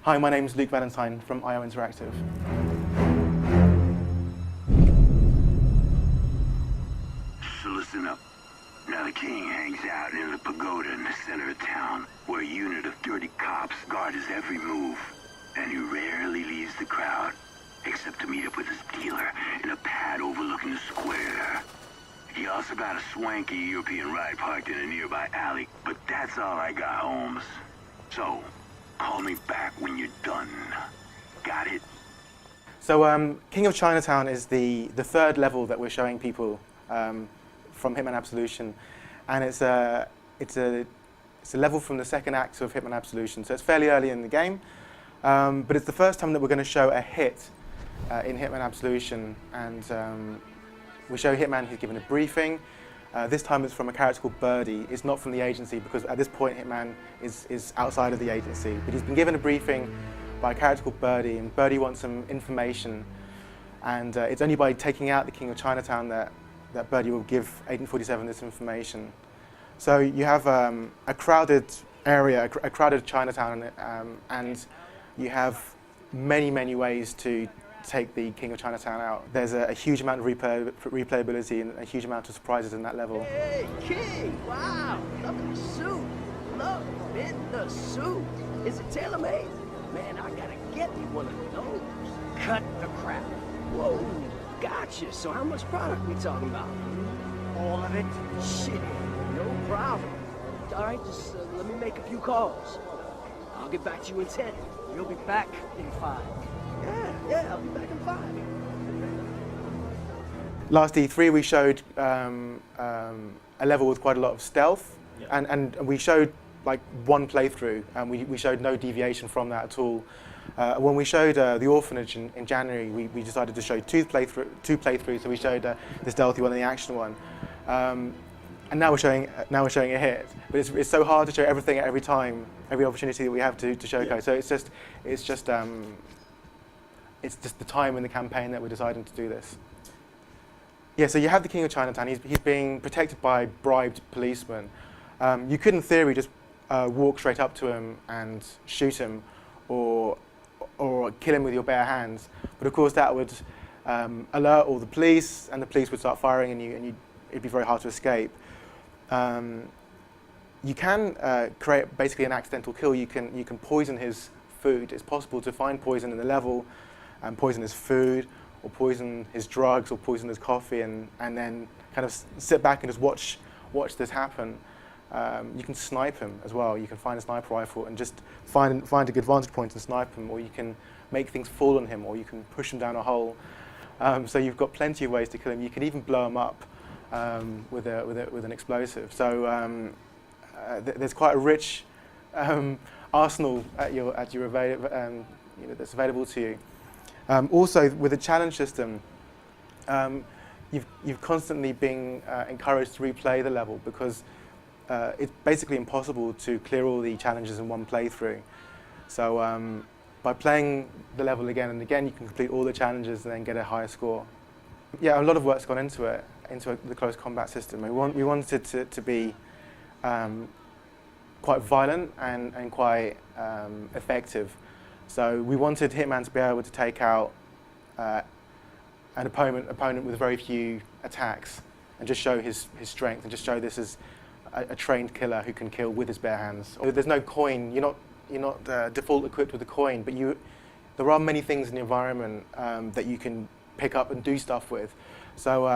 Hi, my name's Luke Valentine from IO Interactive. So listen up. Now the king hangs out in the pagoda in the center of town, where a unit of dirty cops guard his every move. And he rarely leaves the crowd, except to meet up with his dealer in a pad overlooking the square. He also got a swanky European ride parked in a nearby alley, but that's all I got, Holmes. So, call me back when you're done. Got it? So King of Chinatown is the third level that we're showing people from HItman Absolution, and it's a level from the second act of HItman Absolution. So it's fairly early in the game, but it's the first time that we're going to show a hit in HItman Absolution, and we show Hitman. He's given a briefing. This time it's from a character called Birdie. It's not from the agency, because at this point Hitman is outside of the agency. But he's been given a briefing by a character called Birdie, and Birdie wants some information. And it's only by taking out the King of Chinatown that Birdie will give Agent 47 this information. So you have a crowded area, a crowded Chinatown, and you have many ways to take the King of Chinatown out. There's a huge amount of replayability and a huge amount of surprises in that level. Hey, King! Wow! Love in the suit! Love in the suit! Is it tailor-made? Man, I gotta get me one of those. Cut the crap. Whoa, gotcha. So how much product we talking about? All of it? Shit, no problem. All right, just let me make a few calls. I'll get back to you in 10. You'll be back in 5. Yeah, I'll be back in 5. Last E3 we showed a level with quite a lot of stealth, and we showed like one playthrough, and we showed no deviation from that at all. When we showed the orphanage in January, we decided to show two playthroughs. So we showed the stealthy one and the action one, and now we're showing a hit. But it's so hard to show everything at every time, every opportunity that we have to showcase. So it's just the time in the campaign that we're deciding to do this. Yeah, so you have the King of Chinatown. He's being protected by bribed policemen. You could, in theory, just walk straight up to him and shoot him, or kill him with your bare hands. But of course, that would alert all the police, and the police would start firing, and it'd be very hard to escape. You can create basically an accidental kill. You can poison his food. It's possible to find poison in the level, and poison his food, or poison his drugs, or poison his coffee, and then kind of sit back and just watch this happen. You can snipe him as well. You can find a sniper rifle and just find a good vantage point and snipe him, or you can make things fall on him, or you can push him down a hole. So you've got plenty of ways to kill him. You can even blow him up with an explosive. So there's quite a rich arsenal that's available to you. Also, with the challenge system, you've constantly been encouraged to replay the level, because it's basically impossible to clear all the challenges in one playthrough. So by playing the level again and again, you can complete all the challenges and then get a higher score. Yeah, a lot of work's gone into the close combat system. We wanted it to be quite violent and quite effective. So we wanted Hitman to be able to take out an opponent with very few attacks, and just show his strength, and just show this as a trained killer who can kill with his bare hands. There's no coin. You're not default equipped with a coin, but there are many things in the environment that you can pick up and do stuff with. So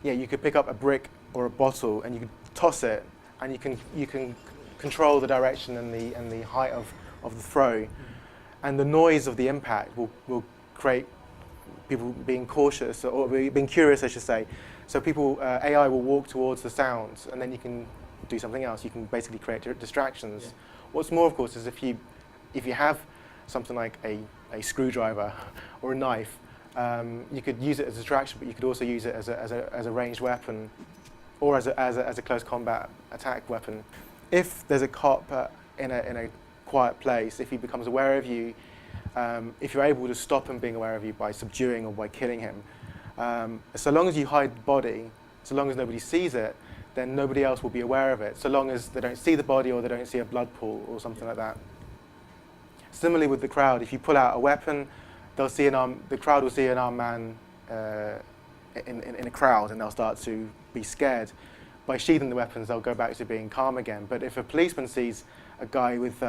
yeah, you could pick up a brick or a bottle, and you can toss it, and you can control the direction and the height of the throw. And the noise of the impact will create people being cautious, or being curious, I should say. So AI will walk towards the sounds, and then you can do something else. You can basically create distractions. Yeah. What's more, of course, is if you have something like a screwdriver or a knife, you could use it as a distraction, but you could also use it as a ranged weapon, or as a close combat attack weapon. If there's a cop in a quiet place, if he becomes aware of you, if you're able to stop him being aware of you by subduing or by killing him, so long as you hide the body, so long as nobody sees it, then nobody else will be aware of it, so long as they don't see the body or they don't see a blood pool or something like that. Similarly with the crowd, if you pull out a weapon, the crowd will see an armed man in a crowd and they'll start to be scared. By sheathing the weapons, they'll go back to being calm again. But if a policeman sees a guy with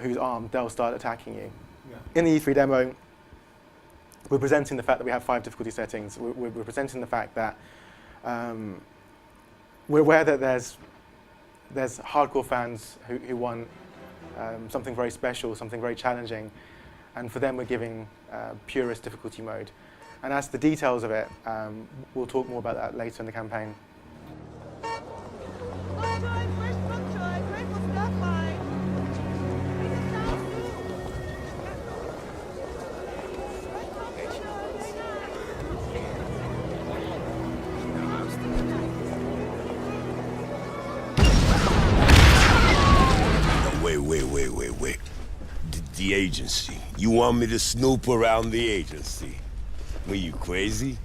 who's armed, they'll start attacking you. Yeah. In the E3 demo, we're presenting the fact that we have 5 difficulty settings. We're presenting the fact that we're aware that there's hardcore fans who want something very special, something very challenging, and for them we're giving purist difficulty mode. And as the details of it, we'll talk more about that later in the campaign. Wait. The agency. You want me to snoop around the agency? Were you crazy?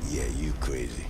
Yeah, you crazy.